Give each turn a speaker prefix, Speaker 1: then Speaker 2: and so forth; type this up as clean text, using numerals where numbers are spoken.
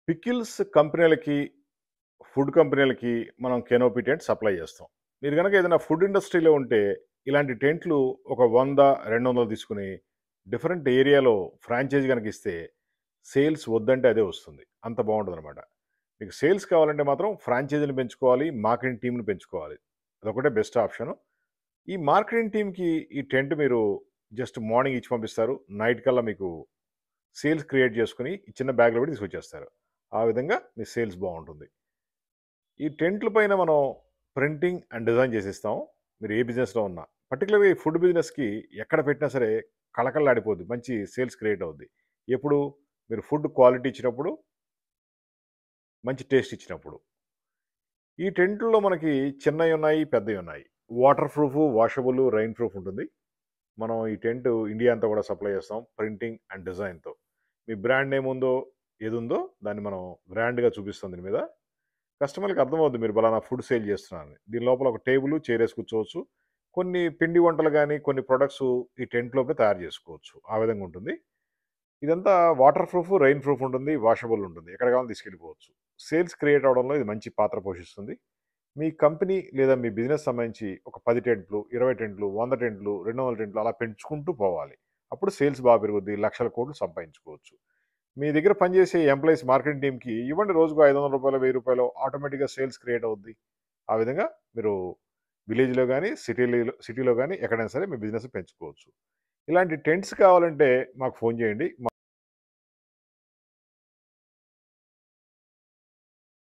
Speaker 1: Pickles కంపెనీలకి, food కంపెనీలకి మనం కెనోపి టెంట్ సప్లై చేస్తాం. మీరు గనక ఏదైనా ఫుడ్ ఇండస్ట్రీలో ఉంటే, ఇలాంటి టెంట్లు ఒక 100, 200 తీసుకొని డిఫరెంట్ ఏరియాలో ఫ్రాంచైజ్ గనక ఇస్తే, సేల్స్ వద్దంటే అదే వస్తుంది. అంత బావుంటదనమాట. మీకు సేల్స్ కావాలంటే మాత్రం ఫ్రాంచైజీని పెంచుకోవాలి, మార్కెటింగ్ టీమ్‌ని పెంచుకోవాలి. అదొకటే బెస్ట్ ఆప్షను. ఈ మార్కెటింగ్ టీమ్‌కి ఈ టెంట్ మీరు జస్ట్ మార్నింగ్ ఇచ్చి పంపిస్తారు. నైట్ కల్లా మీకు సేల్స్ క్రియేట్ చేసుకొని, ఈ చిన్న బ్యాగ్‌లో పెట్టి తీసుకొచ్చేస్తారు. ఆ విధంగా మీ సేల్స్ బావుంటుంది. ఈ టెంట్ల పైన మనం ప్రింటింగ్ అండ్ డిజైన్ చేసిస్తాం. మీరు ఏ బిజినెస్‌లో ఉన్నా. పర్టిక్యులర్‌గా ఈ ఫుడ్ బిజినెస్‌కి ఎక్కడ పెట్టినా సరే కళకళలాడిపోద్ది. మంచి సేల్స్ క్రియేట్ అవుద్ది. ఎప్పుడు? మీరు ఫుడ్ క్వాలిటీ ఇచ్చినప్పుడు, మంచి టేస్ట్ ఇచ్చినప్పుడు. ఈ టెంట్‌ల్లో మనకి చిన్నయున్నాయి, పెద్దయున్నాయి. Waterproof, washable, rainproof ఉంటుంది. మనం ఈ టెంట్ ఇండియా అంతా కూడా సప్లై చేస్తాం. ప్రింటింగ్ అండ్ డిజైన్‌తో. మీ బ్రాండ్ నేమ్ ఉందో, ఏదుందో దాన్ని మనం బ్రాండ్‌గా చూపిస్తాం దీని మీద. కస్టమర్‌లకి అర్థమవుద్ది మీరు పలానా ఫుడ్ సేల్ చేస్తున్నారని. దీని లోపల ఒక టేబుల్, చైరేసి కూర్చోవచ్చు. కొన్ని పిండి వంటలు గాని, కొన్ని ప్రొడక్ట్స్ ఈ టెంట్ లోపలే తయారు చేసుకోవచ్చు. ఆ విధంగా ఉంటుంది. ఇదంతా వాటర్ ప్రూఫ్, రైన్ ప్రూఫ్ ఉంటుంది. వాషబుల్ ఉంటుంది. ఎక్కడ కావాలంటే తీసుకెళ్ళిపోవచ్చు. సేల్స్ క్రియేట్ అవ్వడంలో ఇది మంచి పాత్ర పోషిస్తుంది. మీ కంపెనీ లేదా మీ బిజినెస్ సంబంధించి ఒక 10 టెంట్లు, 20 టెంట్లు, 100 టెంట్లు, 200 టెంట్లు అలా పెంచుకుంటూ పోవాలి. అప్పుడు సేల్స్ బాగా పెరుగుద్ది. లక్షల కోట్లు సంపాదించుకోవచ్చు. మీ దగ్గర పనిచేసే ఎంప్లాయీస్ మార్కెటింగ్ టీమ్‌కి ఇవ్వండి రోజుకో రూ. 500, రూ. 1000 ఆటోమేటిక్‌గా సేల్స్ క్రియేట్ అవుద్ది. ఆ విధంగా మీరు విలేజ్‌లో గాని, సిటీలో గాని ఎక్కడైనా సరే మీ బిజినెస్ పెంచుకోవచ్చు. ఇలాంటి టెంట్స్ కావాలంటే మాకు ఫోను చేయండి.